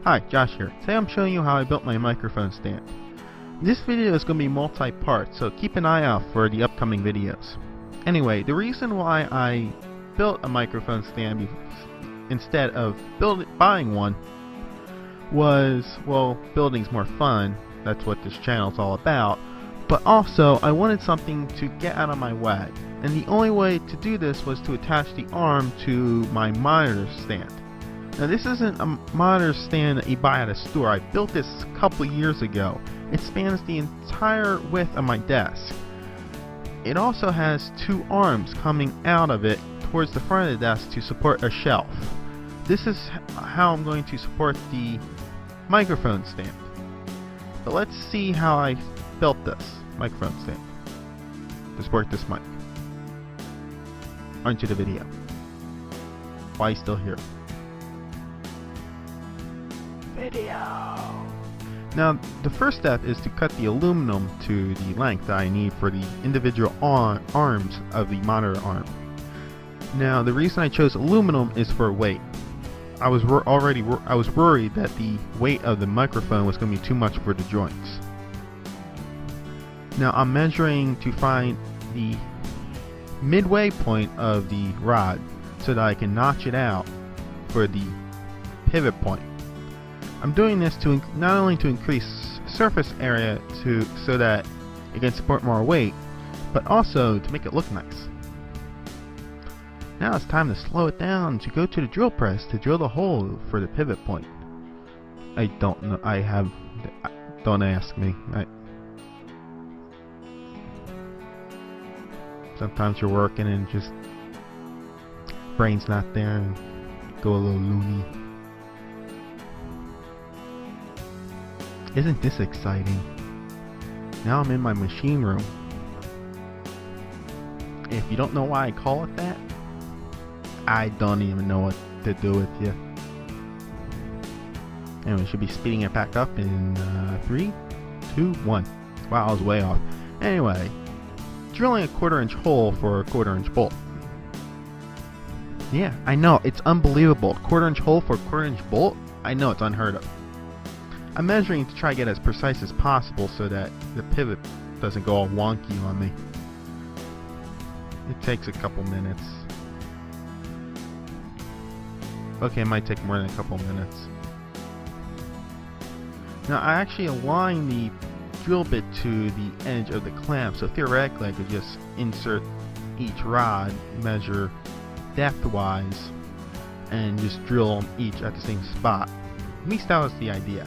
Hi, Josh here. Today I'm showing you how I built my microphone stand. This video is going to be multi-part, so keep an eye out for the upcoming videos. Anyway, the reason why I built a microphone stand instead of buying one was, well, building's more fun. That's what this channel is all about. But also, I wanted something to get out of my way. And the only way to do this was to attach the arm to my monitor stand. Now this isn't a monitor stand that you buy at a store. I built this a couple years ago. It spans the entire width of my desk. It also has two arms coming out of it towards the front of the desk to support a shelf. This is how I'm going to support the microphone stand. But let's see how I built this microphone stand to support this mic. Onto the video. Why are you still here? Video. Now the first step is to cut the aluminum to the length that I need for the individual arms of the monitor arm. Now the reason I chose aluminum is for weight. I was worried that the weight of the microphone was going to be too much for the joints. Now I'm measuring to find the midway point of the rod so that I can notch it out for the pivot point. I'm doing this to not only to increase surface area so that it can support more weight, but also to make it look nice. Now it's time to slow it down to go to the drill press to drill the hole for the pivot point. I don't know. Don't ask me. Sometimes you're working and just brain's not there and go a little loony. Isn't this exciting? Now I'm in my machine room. If you don't know why I call it that, I don't even know what to do with you. And we should be speeding it back up in 3, 2, 1. Wow, I was way off. Anyway, drilling a 1/4 inch hole for a 1/4 inch bolt. Yeah, I know, it's unbelievable. 1/4 inch hole for a 1/4 inch bolt? I know, it's unheard of. I'm measuring to try to get as precise as possible so that the pivot doesn't go all wonky on me. It takes a couple minutes. Okay, it might take more than a couple minutes. Now I actually align the drill bit to the edge of the clamp, so theoretically I could just insert each rod, measure depth-wise, and just drill them each at the same spot. At least that was the idea.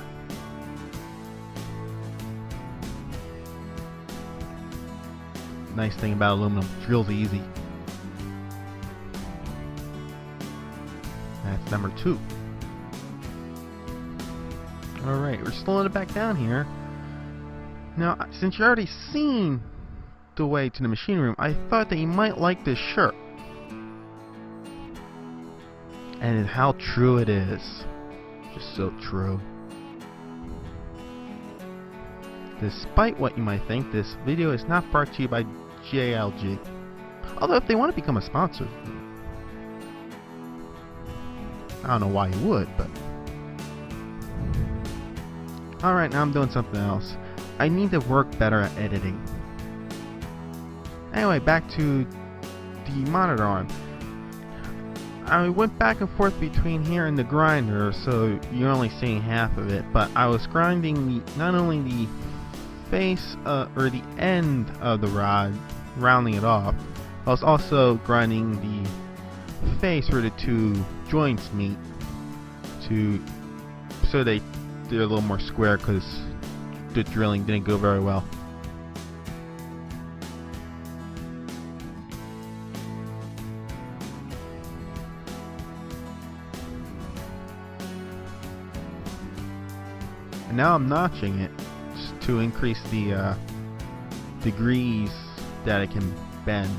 Nice thing about aluminum, drills easy. That's number 2. Alright, we're slowing it back down here. Now, since you've already seen the way to the machine room, I thought that you might like this shirt. And how true it is. Just so true. Despite what you might think, this video is not brought to you by JLG. Although if they want to become a sponsor, I don't know why you would, but... Alright, now I'm doing something else. I need to work better at editing. Anyway, back to the monitor arm. I went back and forth between here and the grinder, so you're only seeing half of it, but I was grinding not only the face or the end of the rod, rounding it off, I was also grinding the face where the two joints meet so they're a little more square because the drilling didn't go very well. And now I'm notching it to increase the degrees that it can bend.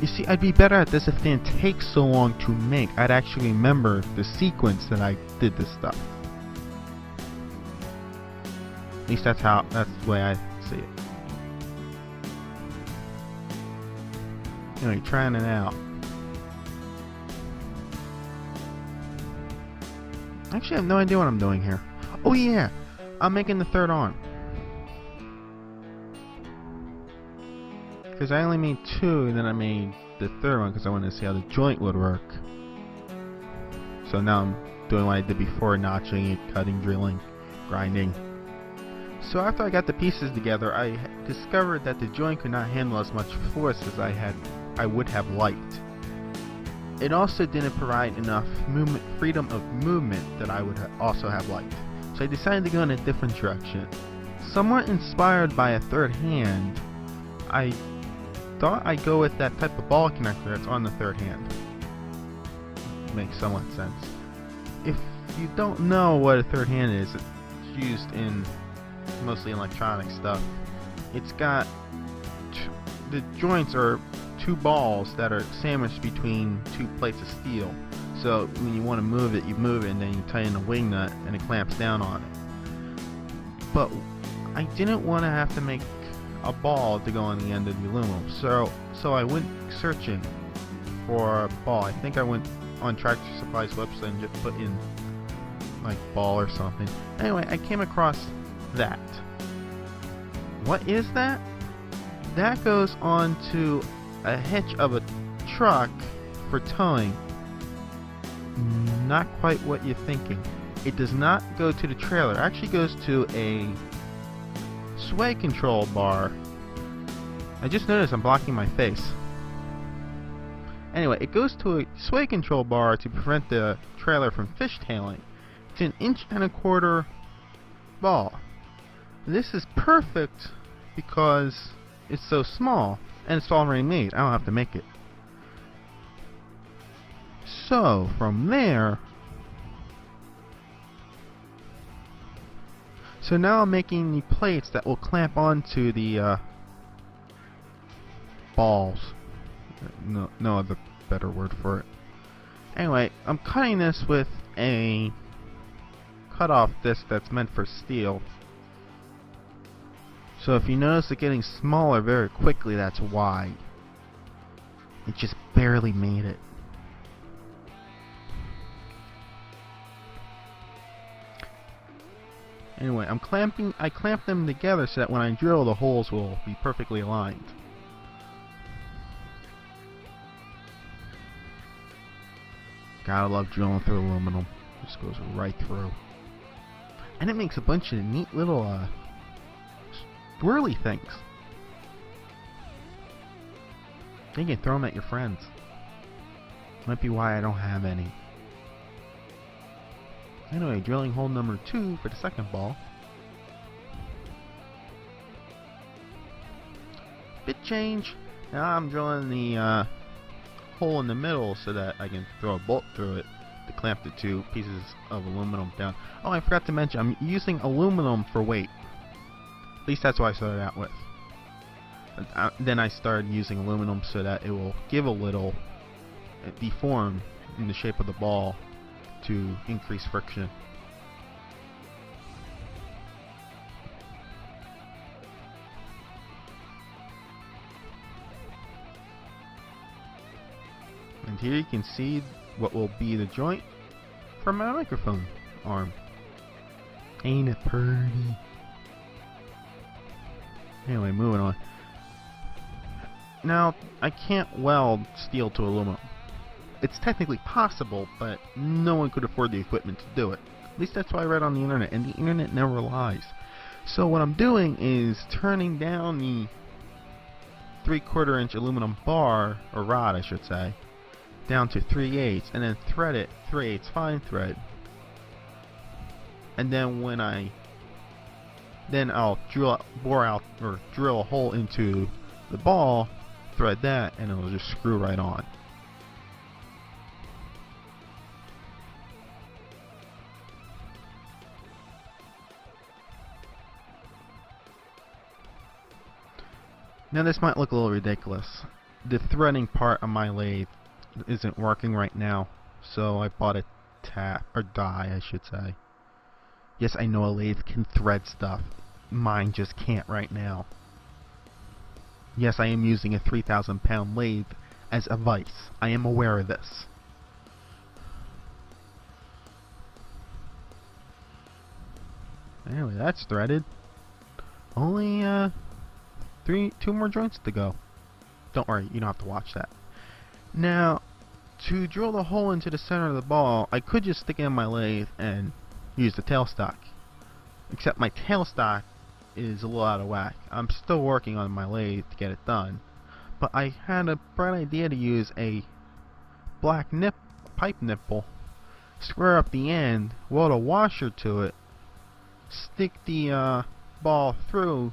You see, I'd be better at this if it didn't take so long to make. I'd actually remember the sequence that I did this stuff. At least that's the way I see it. Anyway, trying it out. Actually, I have no idea what I'm doing here. Oh yeah, I'm making the third arm. Because I only made two, and then I made the third one because I wanted to see how the joint would work. So now I'm doing what I did before, notching it, cutting, drilling, grinding. So after I got the pieces together, I discovered that the joint could not handle as much force as I would have liked. It also didn't provide enough freedom of movement that I would also have liked. So I decided to go in a different direction. Somewhat inspired by a third hand, I thought I'd go with that type of ball connector that's on the third hand. Makes somewhat sense. If you don't know what a third hand is, it's used in mostly electronic stuff. It's got the joints are two balls that are sandwiched between two plates of steel. So when you want to move it, you move it, and then you tighten a wing nut and it clamps down on it. But I didn't want to have to make a ball to go on the end of the aluminum, so I went searching for a ball. I think I went on Tractor Supply's website and just put in like ball or something. Anyway, I came across that. What is that? That goes onto a hitch of a truck for towing. Not quite what you're thinking. It does not go to the trailer. It actually goes to a sway control bar. I just noticed I'm blocking my face. Anyway, it goes to a sway control bar to prevent the trailer from fishtailing. It's an 1.25 inch ball. This is perfect because it's so small and it's already made. I don't have to make it. So from there, so now I'm making the plates that will clamp onto the balls. No other better word for it. Anyway, I'm cutting this with a cutoff disc that's meant for steel. So if you notice it getting smaller very quickly, that's why. It just barely made it. Anyway, I clamp them together so that when I drill, the holes will be perfectly aligned. Gotta love drilling through aluminum. Just goes right through. And it makes a bunch of neat little swirly things. You can throw them at your friends. Might be why I don't have any. Anyway, drilling hole number 2 for the second ball. Bit change. Now I'm drilling the hole in the middle so that I can throw a bolt through it to clamp the two pieces of aluminum down. Oh, I forgot to mention, I'm using aluminum for weight. At least that's what I started out with. Then I started using aluminum so that it will give a little deform in the shape of the ball to increase friction. And here you can see what will be the joint for my microphone arm. Ain't it pretty? Anyway, moving on. Now, I can't weld steel to aluminum. It's technically possible, but no one could afford the equipment to do it. At least that's what I read on the internet, and the internet never lies. So what I'm doing is turning down the 3/4 inch aluminum bar, or rod I should say, down to 3/8, and then thread it 3/8 fine thread. And then I'll drill a hole into the ball, thread that, and it'll just screw right on. Now this might look a little ridiculous. The threading part of my lathe isn't working right now, so I bought a die, I should say. Yes, I know a lathe can thread stuff. Mine just can't right now. Yes, I am using a 3,000 pound lathe as a vice. I am aware of this. Anyway, that's threaded. Only two more joints to go. Don't worry, you don't have to watch that. Now, to drill the hole into the center of the ball, I could just stick it in my lathe and use the tailstock. Except my tailstock is a little out of whack. I'm still working on my lathe to get it done. But I had a bright idea to use a black pipe nipple, square up the end, weld a washer to it, stick the ball through,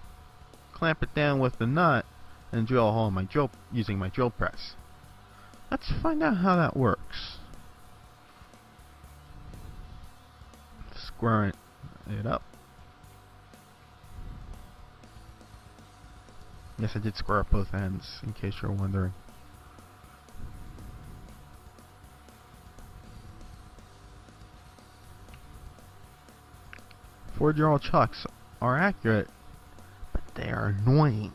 clamp it down with the nut, and drill a hole in my drill using my drill press. Let's find out how that works. Square it up. Yes, I did square up both ends, in case you're wondering. Four-year-old chucks are accurate, but they are annoying.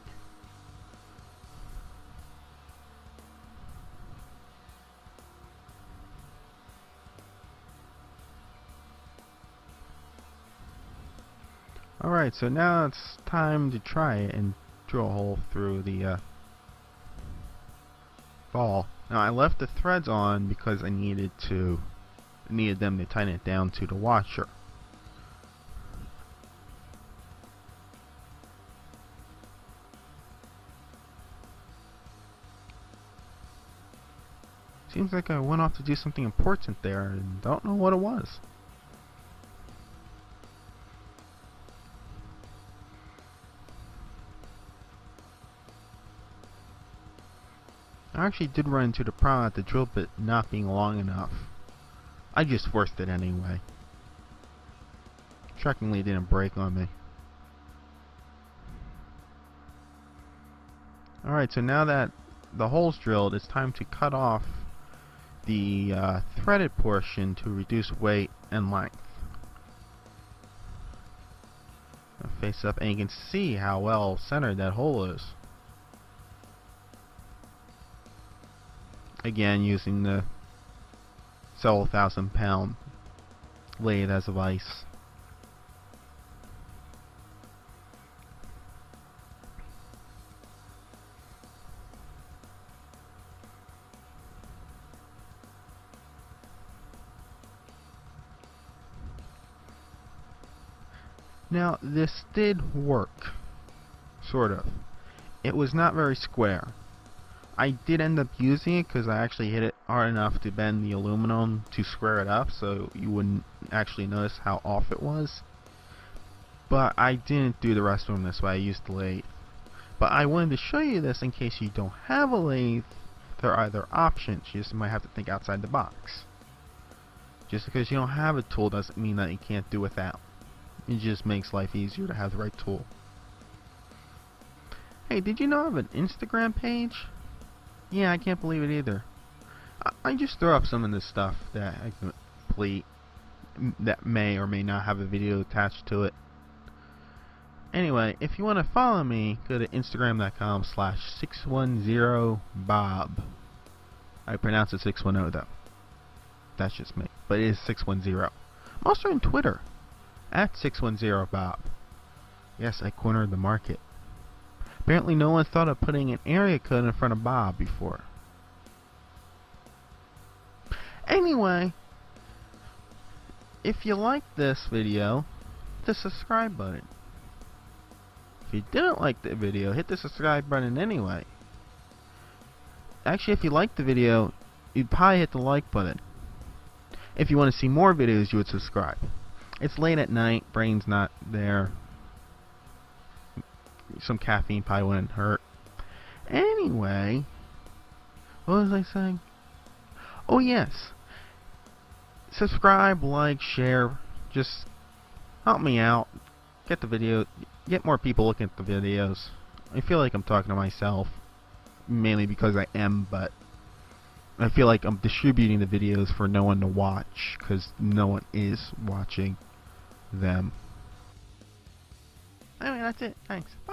Alright, so now it's time to try it and drill a hole through the ball. Now I left the threads on because I needed them to tighten it down to the washer. Seems like I went off to do something important there and don't know what it was. I actually did run into the problem at the drill bit not being long enough. I just forced it anyway. Shockingly, it didn't break on me. Alright, so now that the hole's drilled, it's time to cut off the threaded portion to reduce weight and length. I'll face up and you can see how well centered that hole is. Again, using the several thousand-pound lathe as a vise. Now, this did work, sort of. It was not very square. I did end up using it because I actually hit it hard enough to bend the aluminum to square it up so you wouldn't actually notice how off it was. But I didn't do the rest of them this way. I used the lathe. But I wanted to show you this in case you don't have a lathe. There are other options. You just might have to think outside the box. Just because you don't have a tool doesn't mean that you can't do without. It just makes life easier to have the right tool. Hey, did you know I have an Instagram page? Yeah, I can't believe it either. I just throw up some of this stuff that I complete that may or may not have a video attached to it. Anyway, if you want to follow me, go to instagram.com/610bob. I pronounce it 610 though. That's just me. But it is 610. I'm also on Twitter @610bob. Yes, I cornered the market. Apparently no one thought of putting an area code in front of Bob before. Anyway, if you liked this video, hit the subscribe button. If you didn't like the video, hit the subscribe button anyway. Actually, if you liked the video, you'd probably hit the like button. If you want to see more videos, you would subscribe. It's late at night, brain's not there. Some caffeine probably wouldn't hurt. Anyway, what was I saying? Oh yes, subscribe, like, share. Just help me out. Get the video. Get more people looking at the videos. I feel like I'm talking to myself, mainly because I am, but I feel like I'm distributing the videos for no one to watch because no one is watching them. Anyway, that's it. Thanks. Bye.